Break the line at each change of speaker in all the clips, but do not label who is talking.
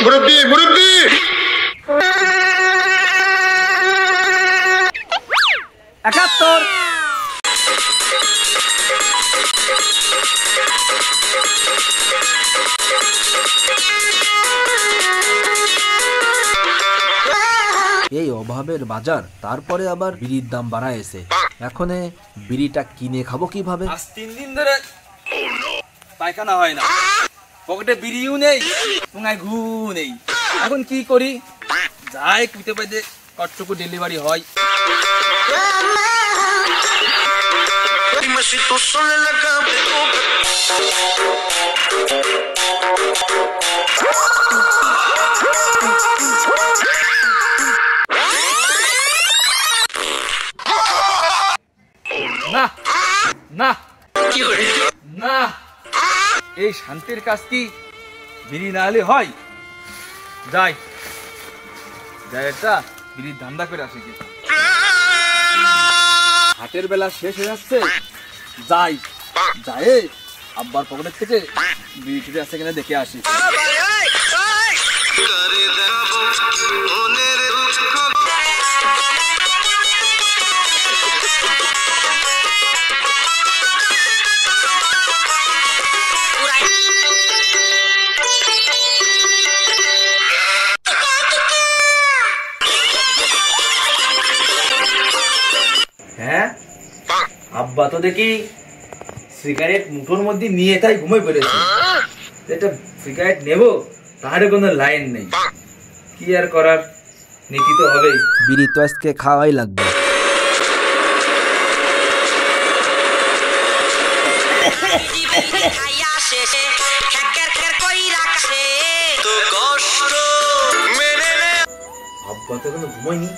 মুরব্বি মুরব্বি
একাত্তর
এই অভাবের বাজার, তারপরে আবার বিড়ির দাম বাড়ায়ছে। এখন বিড়িটা কিনে খাবো কিভাবে?
আজ 3 দিন ধরে পায়খানা হয় না, পকেটে বিড়িও নেই, পুঙ্গায় ঘু নেই। এখন কি করি? যাই কুইতে পাইতে কটটুকু ডেলিভারি হয়। না না না, এই শান্তির কাজ কি বিড়ি না হলে হয়? যাই যাই একটা বিড়ির ধান্দা করে আসি। হাটের বেলা শেষ হয়ে যাচ্ছে, যাই যাই আব্বার পকেটের থেকে বিড়ি টিড়ি আছে কিনা দেখে আসি। হ্যাঁ, আব্বা তো দেখি সিগারেট মুঠোর মধ্যে নিয়ে তাই ঘুমিয়ে পড়েছে। এটা সিগারেট নেব, তার কোনো লাইন নেই। কি আর করার, নীতি তো হবেই।
বিড়ি তো আজকে খাওয়াই লাগবে।
আব্বা তো এখনো ঘুমায়নি,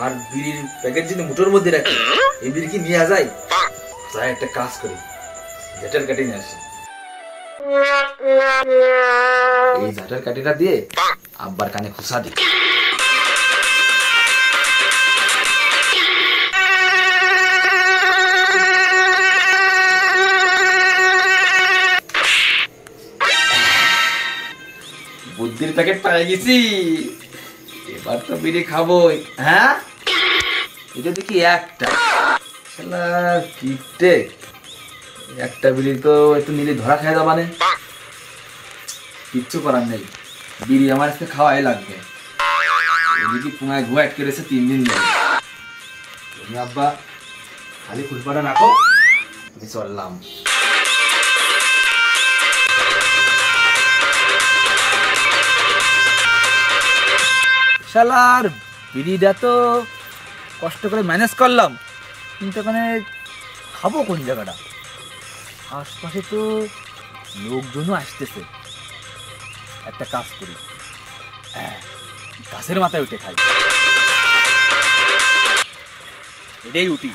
আর বিড়ির প্যাকেট যদি মুঠোর মধ্যে রাখে, এই বিড়ি কি নিয়ে যায়? তাই একটা কাজ করি, ঝাঁটার কাটি নিয়ে আসি। এই ঝাঁটার কাটিটা দিয়ে আব্বার কানে খুশা দিই। বুদ্ধির প্যাকেট পাই গেছি, এবার তো বিড়ি খাবোই। হ্যাঁ, এটা দেখি একটা কিপটে, একটা বিড়ি তো একটু নিলে ধরা খাই যাবানে। কিচ্ছু করার নেই, বিড়ি আমার আজকে খাওয়াই লাগবে। এদিকে পুঙ্গায় ঘুয়া আটকে রয়েছে 3 দিন ধরে। তুমি আব্বা খালি ফুলপাটা রাখো, আমি চললাম। শালার বিড়িটা তো কষ্ট করে ম্যানেজ করলাম, কিন্তু এখানে খাবো কোন জায়গাটা? আশপাশে তো লোকজনও আসতেছে। একটা কাজ করি, হ্যাঁ, গাছের মাথায় উঠে খাই। এটাই উঠি।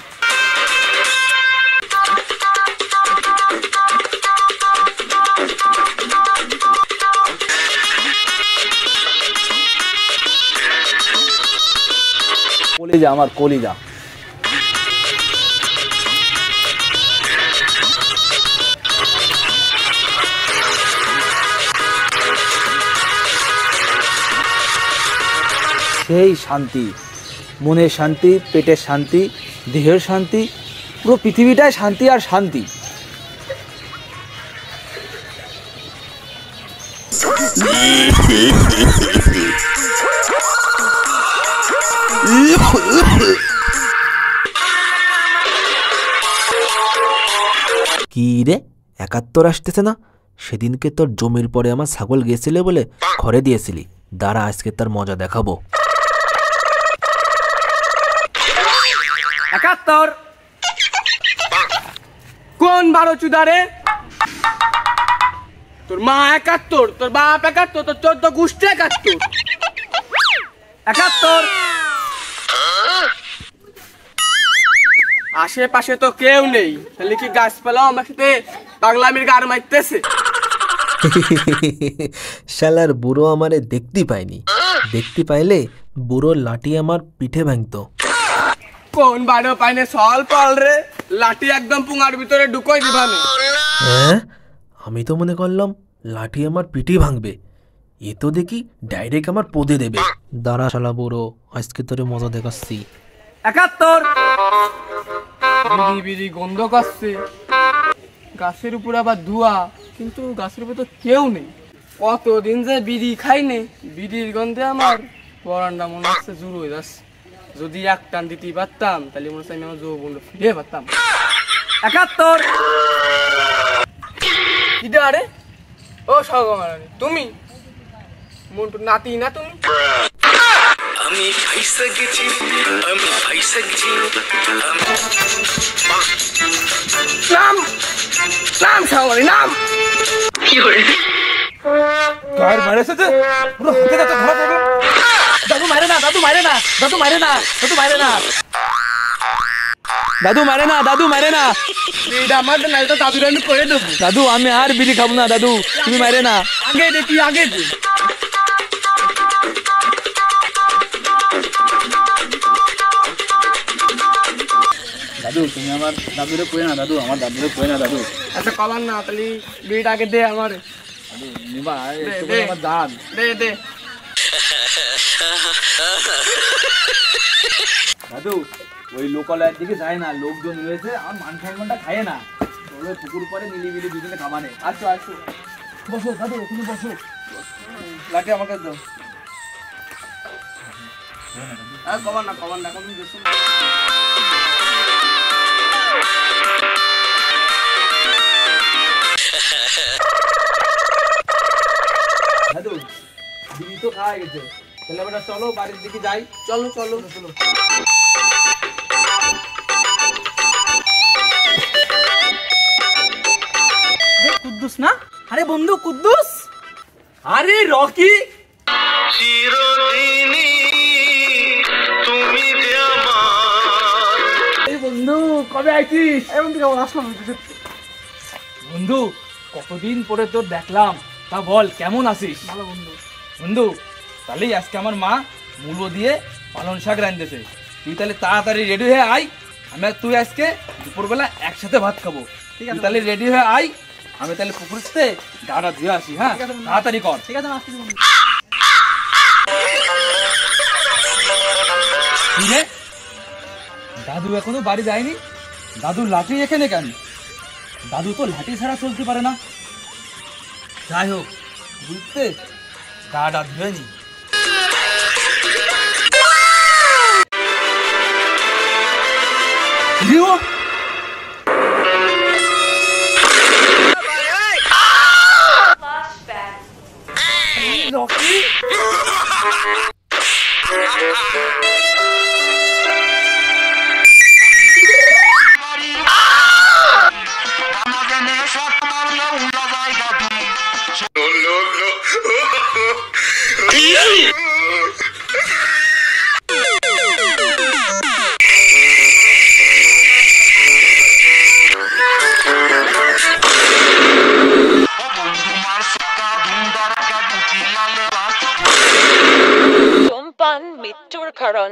কলিজা, আমার কলিজা। সেই শান্তি, মনের শান্তি, পেটের শান্তি, দেহের শান্তি, পুরো পৃথিবীটাই শান্তি আর শান্তি।
কি রে, 71 আসতেছে না? সেদিনকে তোর জমির পরে আমার ছাগল গেছিলে বলে ঘরে দিয়েছিলি, দাঁড়া আজকে তার মজা দেখাবো।
71 কোন 12 চুদারে? তোর মা 71, তোর বাপ 71, তোর 14 গোষ্ঠী 71। 71 আশেপাশে তো কেউ নেই, তাহলে কি গাছপালাও আমার সাথে পাগলামির গাড় মারতেছে?
শালার বুড়ো আমারে দেখতে পাইনি, দেখতে পাইলে বুড়ো লাঠি আমার পিঠে ভাঙতো।
কোন বাড়ো পাইনে সল পাল রে, লাঠি একদম পুঙার ভিতরে ঢুকোই দিবানে।
হ্যাঁ, আমি তো মনে করলাম লাঠি আমার পিঠে ভাঙবে, এ তো দেখি ডাইরেক্ট আমার পদে দেবে। দাঁড়া শালা বুড়ো, আজকে তোরে মজা দেখাচ্ছি।
71।
বিড়ি বিড়ি গন্ধ করছে, গাছের উপর আবার ধোয়া, কিন্তু গাছের উপর তো কেউ নেই। কতদিন যে বিড়ি খাইনি, বিড়ির গন্ধে আমার পরানটা মনে হচ্ছে জুড়ো হয়ে যাচ্ছে। যদি এক টান দিতে পারতাম তাহলে মনে হচ্ছে আমি আমার যৌবনটা ফিরে পারতাম।
71।
কিটা আরে, ও সগমারানি তুমি? মন্টুর নাতি না তুমি?
আমি ফাইসা গেছি, আমি ফাইসা গেছি।
নাম নাম সগমারি নাম।
কি করে
গায়ের মারে এসেছে, পুরো হাতে কাছে ধরা পড়বে। দাদু মারে না, দাদু মারে না, দাদু মারে না, দাদু মারে না, দাদু মারে না, দাদু মারে না।
বিড়িটা আমার তো নাই তো দাদুর আমি করে দেবো।
দাদু আমি আর বিড়ি খাবো না, দাদু তুমি মারে না।
আগে দে তুই আগে দে।
দাদু তুমি আমার দাদুরে কই না, দাদু আমার দাদুরে কই না, দাদু
আচ্ছা কবার না, তাহলে বিড়িটা আগে দে আমার।
দাদু নিবা
দে,
একটু
দে।
আমার দাদ।
দে দে।
দাদু ওই লোকালয়ের দিকে যায় না, লোকজন রয়েছে, আমার মান সম্মানটা খায় না। চলো পুকুর পরে মিলিমিলি দুজনে খাবানে।
আসো আসো।
বসো দাদু, ওখানে বসো। লাঠি আমাকে দাও।
আর কবার না, কবার না, এখন তুমি দেখো।
দাদু বিড়ি তো খাওয়া গেছে, তাহলে এবার চলো বাড়ির দিকে যাই।
চলো চলো।
চলো। কুদ্দুস না? আরে বন্ধু কুদ্দুস। আরে রকি।
চিরদিনই তুমি যে আমার।
এই বন্ধু কবে আইছিস?
এই বন্ধু কেমন আসলাম?
বন্ধু কতদিন পরে তোর দেখলাম, তা বল কেমন আছিস?
ভালো বন্ধু।
বন্ধু তাহলেই আজকে আমার মা মূলো দিয়ে পালন শাক রাঁধতেছে, তুই তাহলে তাড়াতাড়ি রেডি হয়ে আয়। আমি আর তুই আজকে দুপুরবেলা একসাথে ভাত খাবো।
ঠিক আছে।
তুই তাহলে রেডি হয়ে আয়, আমি তাহলে পুকুরতে গাটা ধুয়ে আসি। হ্যাঁ
ঠিক আছে বন্ধু।
তাড়াতাড়ি কর।
ঠিক আছে আসছি বন্ধু।
কি রে, দাদু এখনো বাড়ি যায়নি? দাদু লাঠি এখানে কেন? দাদু তো লাঠি ছাড়া চলতে পারে না। যাই হোক বুঝতে গাটা ধুয়ে নি। রকি
ধূমপান মৃত্যুর কারণ।